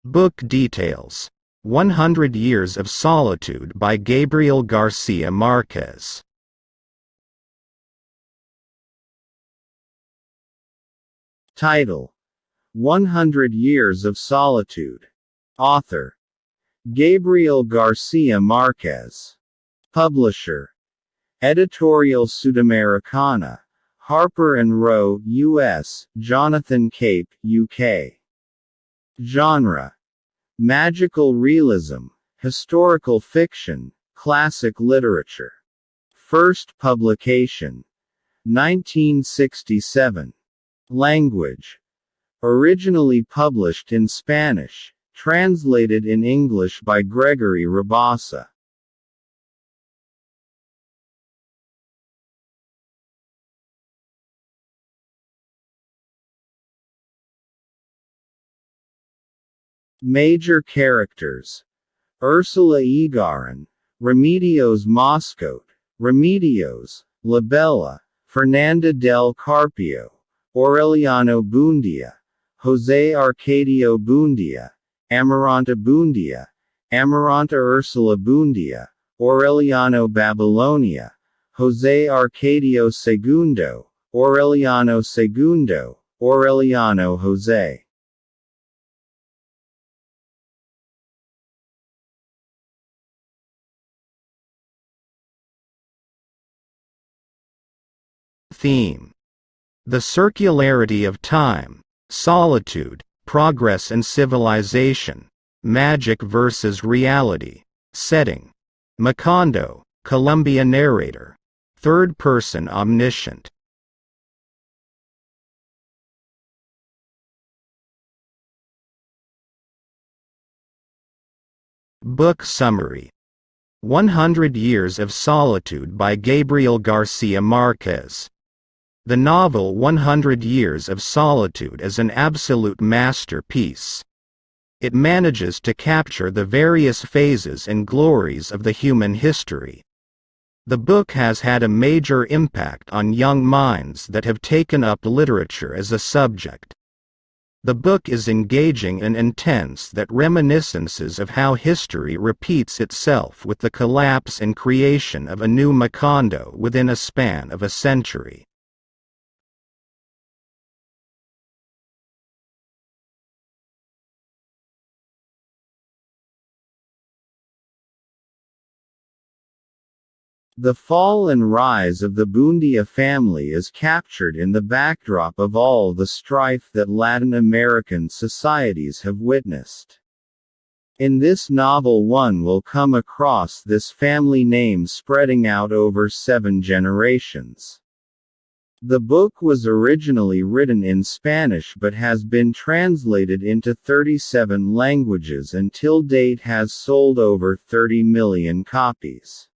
Book details: 100 Years of Solitude by Gabriel Garcia Marquez. Title: 100 Years of Solitude. Author: Gabriel Garcia Marquez. Publisher: Editorial Sudamericana, Harper & Row, U.S., Jonathan Cape, UK. Genre: magical realism, historical fiction, classic literature. First publication: 1967. Language: originally published in Spanish, translated in English by Gregory Rabasa. Major characters: Ursula Egarin, Remedios Moscote, Remedios, Labella, Fernanda del Carpio, Aureliano Bundia, José Arcadio Bundia, Amaranta Bundia, Amaranta Ursula Bundia, Aureliano Babylonia, José Arcadio Segundo, Aureliano Segundo, Aureliano José. Theme: the circularity of time, solitude, progress and civilization, magic versus reality. Setting: Macondo, Colombia. Narrator: third-person omniscient. Book summary: 100 Years of Solitude by Gabriel Garcia Marquez. The novel 100 Years of Solitude is an absolute masterpiece. It manages to capture the various phases and glories of the human history. The book has had a major impact on young minds that have taken up literature as a subject. The book is engaging and intense, that reminiscences of how history repeats itself with the collapse and creation of a new Macondo within a span of a century. The fall and rise of the Bundia family is captured in the backdrop of all the strife that Latin American societies have witnessed. In this novel one will come across this family name spreading out over 7 generations. The book was originally written in Spanish but has been translated into 37 languages and till date has sold over 30 million copies.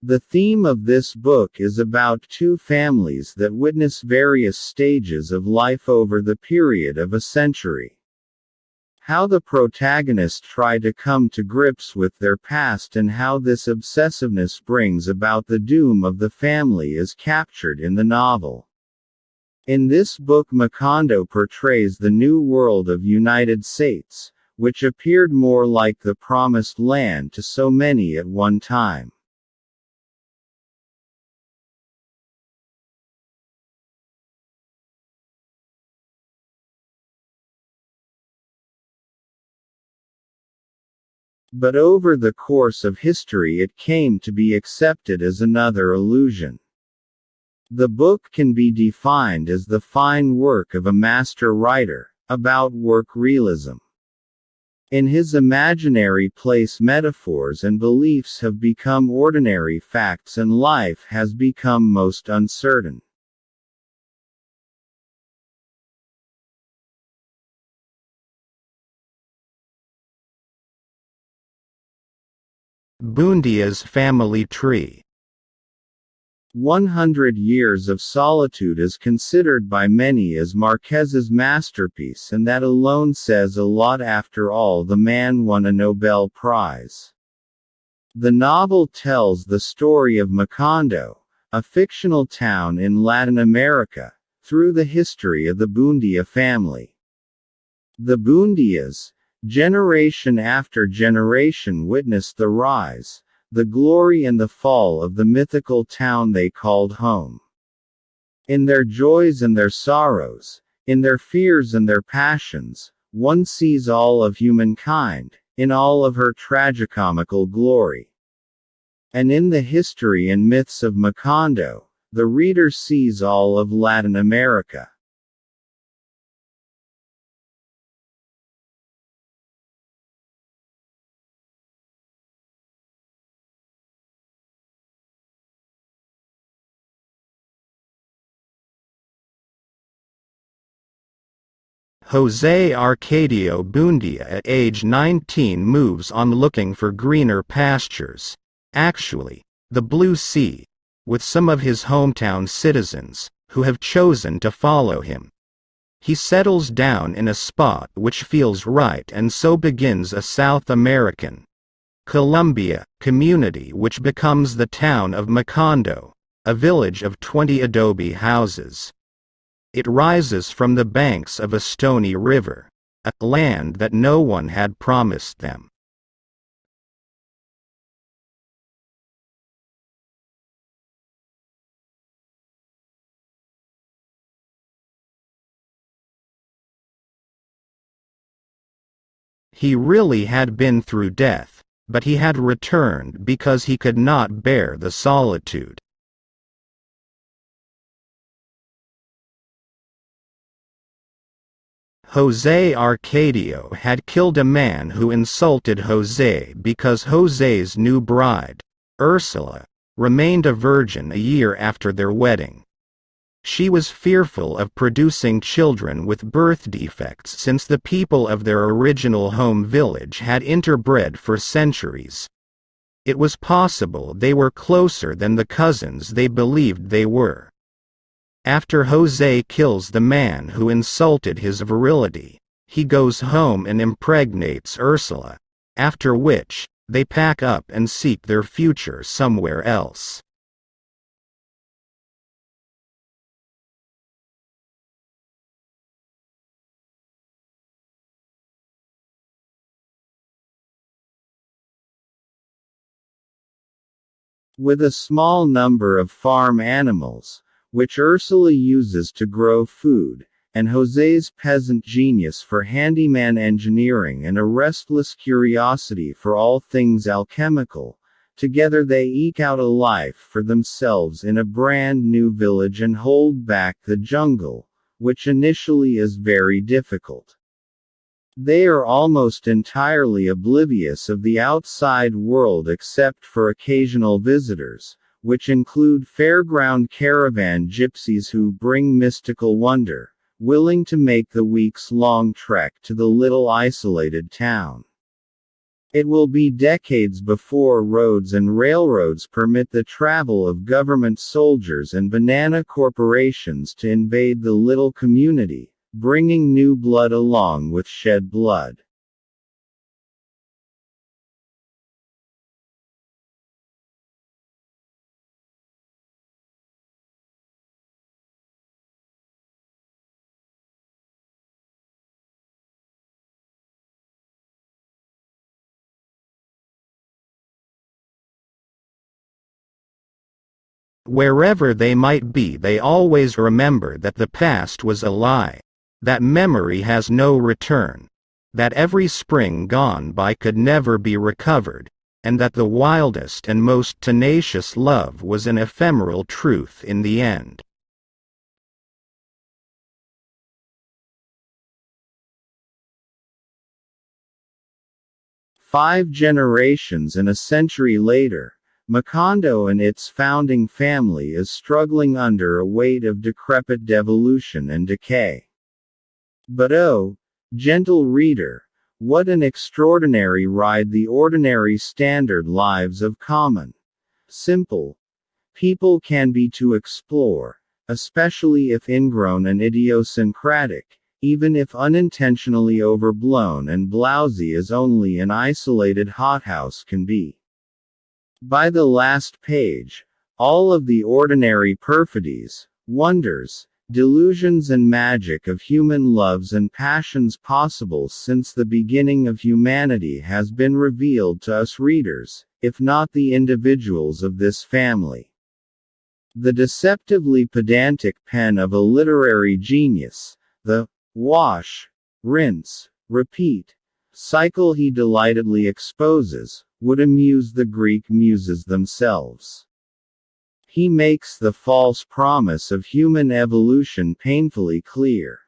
The theme of this book is about 2 families that witness various stages of life over the period of a century. How the protagonists try to come to grips with their past and how this obsessiveness brings about the doom of the family is captured in the novel. In this book, Macondo portrays the new world of United States, which appeared more like the promised land to so many at one time. But over the course of history it came to be accepted as another illusion. The book can be defined as the fine work of a master writer, about work realism. In his imaginary place metaphors and beliefs have become ordinary facts and life has become most uncertain. Bundia's family tree. 100 Years of Solitude is considered by many as Marquez's masterpiece, and that alone says a lot. After all, the man won a Nobel Prize. The novel tells the story of Macondo, a fictional town in Latin America, through the history of the Buendia family. The Buendias, generation after generation, witnessed the rise, the glory and the fall of the mythical town they called home. In their joys and their sorrows, in their fears and their passions, one sees all of humankind, in all of her tragicomical glory. And in the history and myths of Macondo, the reader sees all of Latin America. Jose Arcadio Buendia at age 19 moves on looking for greener pastures, actually, the blue sea, with some of his hometown citizens, who have chosen to follow him. He settles down in a spot which feels right, and so begins a South American, Colombia, community which becomes the town of Macondo, a village of 20 adobe houses. It rises from the banks of a stony river, a land that no one had promised them. He really had been through death, but he had returned because he could not bear the solitude. Jose Arcadio had killed a man who insulted Jose because Jose's new bride, Ursula, remained a virgin a year after their wedding. She was fearful of producing children with birth defects since the people of their original home village had interbred for centuries. It was possible they were closer than the cousins they believed they were. After Jose kills the man who insulted his virility, he goes home and impregnates Ursula, after which, they pack up and seek their future somewhere else. With a small number of farm animals, which Ursula uses to grow food, and Jose's peasant genius for handyman engineering and a restless curiosity for all things alchemical, together they eke out a life for themselves in a brand new village and hold back the jungle, which initially is very difficult. They are almost entirely oblivious of the outside world except for occasional visitors, which include fairground caravan gypsies who bring mystical wonder, willing to make the weeks-long trek to the little isolated town. It will be decades before roads and railroads permit the travel of government soldiers and banana corporations to invade the little community, bringing new blood along with shed blood. Wherever they might be, they always remember that the past was a lie, that memory has no return, that every spring gone by could never be recovered, and that the wildest and most tenacious love was an ephemeral truth in the end. Five generations and a century later, Macondo and its founding family is struggling under a weight of decrepit devolution and decay. But oh, gentle reader, what an extraordinary ride the ordinary standard lives of common, simple people can be to explore, especially if ingrown and idiosyncratic, even if unintentionally overblown and blousy as only an isolated hothouse can be. By the last page, all of the ordinary perfidies, wonders, delusions and magic of human loves and passions possible since the beginning of humanity has been revealed to us readers, if not the individuals of this family. The deceptively pedantic pen of a literary genius, the wash, rinse, repeat cycle he delightedly exposes, would amuse the Greek muses themselves. He makes the false promise of human evolution painfully clear.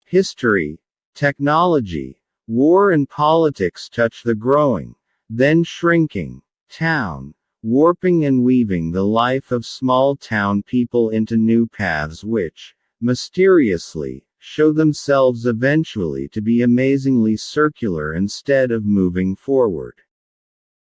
History, technology, war and politics touch the growing, then shrinking, town, warping and weaving the life of small town people into new paths which, mysteriously, show themselves eventually to be amazingly circular instead of moving forward.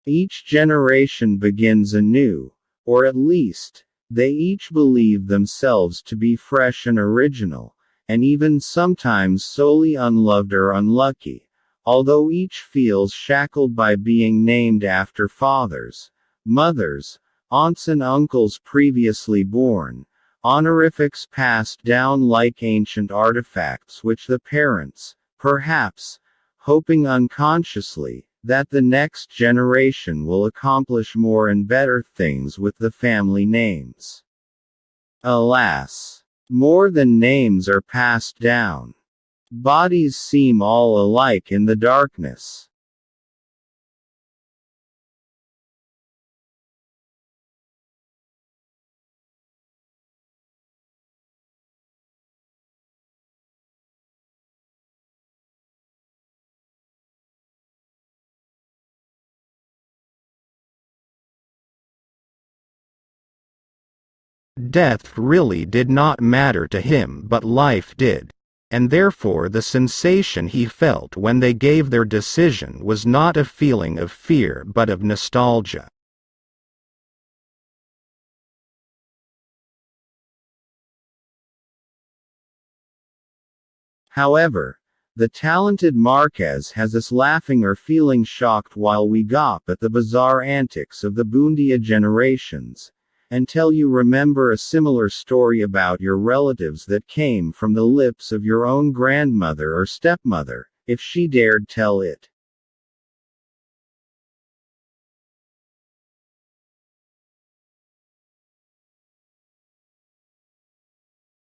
Each generation begins anew, or at least, they each believe themselves to be fresh and original, and even sometimes solely unloved or unlucky, although each feels shackled by being named after fathers, mothers, aunts and uncles previously born, honorifics passed down like ancient artifacts which the parents, perhaps, hoping unconsciously, that the next generation will accomplish more and better things with the family names. Alas! More than names are passed down. Bodies seem all alike in the darkness. Death really did not matter to him, but life did. And therefore the sensation he felt when they gave their decision was not a feeling of fear but of nostalgia. However, the talented Marquez has us laughing or feeling shocked while we gawp at the bizarre antics of the Bundia generations, until you remember a similar story about your relatives that came from the lips of your own grandmother or stepmother, if she dared tell it.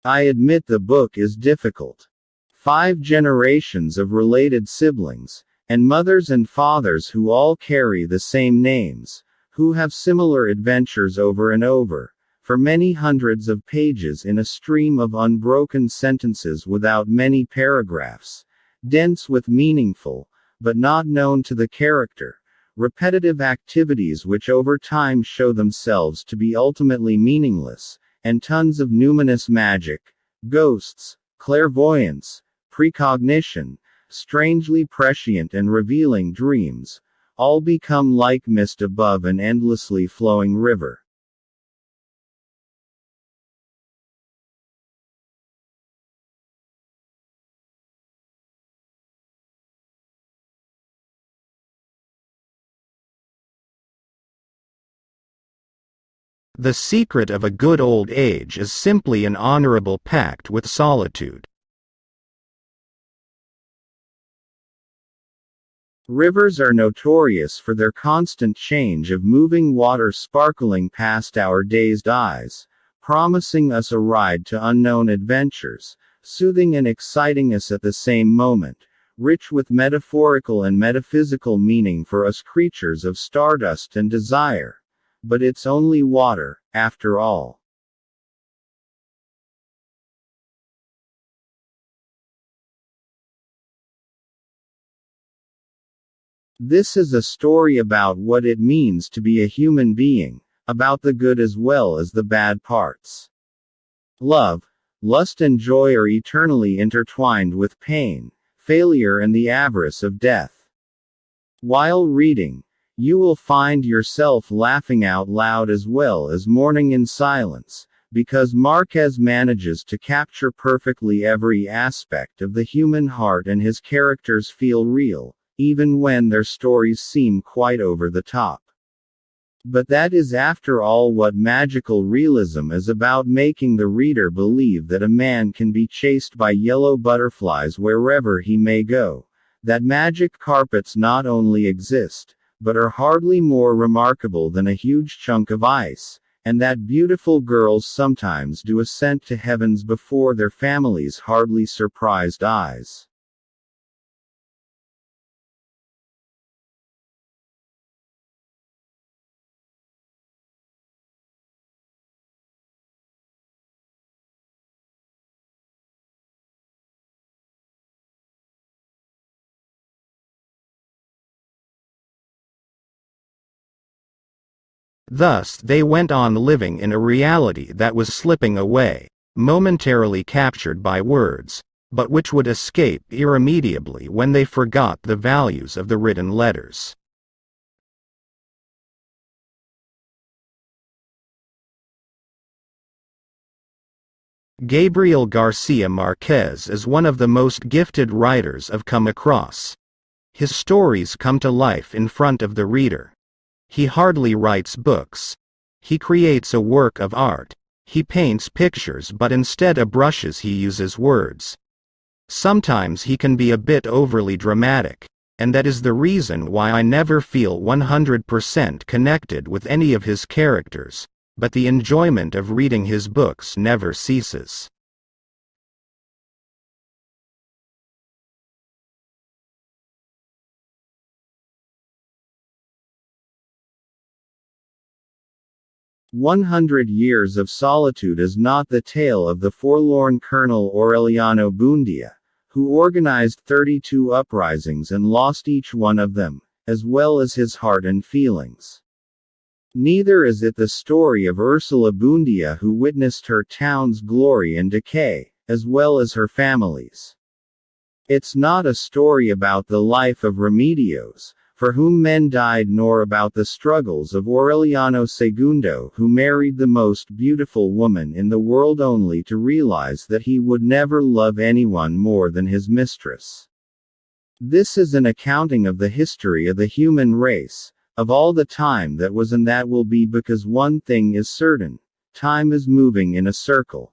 I admit the book is difficult. 5 generations of related siblings, and mothers and fathers who all carry the same names, who have similar adventures over and over, for many hundreds of pages in a stream of unbroken sentences without many paragraphs, dense with meaningful, but not known to the character, repetitive activities which over time show themselves to be ultimately meaningless, and tons of numinous magic, ghosts, clairvoyance, precognition, strangely prescient and revealing dreams, all become like mist above an endlessly flowing river. The secret of a good old age is simply an honorable pact with solitude. Rivers are notorious for their constant change of moving water sparkling past our dazed eyes, promising us a ride to unknown adventures, soothing and exciting us at the same moment, rich with metaphorical and metaphysical meaning for us creatures of stardust and desire. But it's only water, after all. This is a story about what it means to be a human being, about the good as well as the bad parts. Love, lust and joy are eternally intertwined with pain, failure and the avarice of death. While reading, you will find yourself laughing out loud as well as mourning in silence, because Marquez manages to capture perfectly every aspect of the human heart and his characters feel real, even when their stories seem quite over the top. But that is after all what magical realism is about, making the reader believe that a man can be chased by yellow butterflies wherever he may go, that magic carpets not only exist, but are hardly more remarkable than a huge chunk of ice, and that beautiful girls sometimes do ascent to heavens before their families' hardly surprised eyes. Thus they went on living in a reality that was slipping away, momentarily captured by words, but which would escape irremediably when they forgot the values of the written letters. Gabriel Garcia Marquez is one of the most gifted writers I've come across. His stories come to life in front of the reader. He hardly writes books. He creates a work of art. He paints pictures, but instead of brushes he uses words. Sometimes he can be a bit overly dramatic, and that is the reason why I never feel 100% connected with any of his characters, but the enjoyment of reading his books never ceases. "100 Years of Solitude" is not the tale of the forlorn Colonel Aureliano Buendia, who organized 32 uprisings and lost each one of them, as well as his heart and feelings. Neither is it the story of Ursula Buendia, who witnessed her town's glory and decay, as well as her family's. It's not a story about the life of Remedios, for whom men died, nor about the struggles of Aureliano II, who married the most beautiful woman in the world only to realize that he would never love anyone more than his mistress. This is an accounting of the history of the human race, of all the time that was and that will be, because one thing is certain: time is moving in a circle.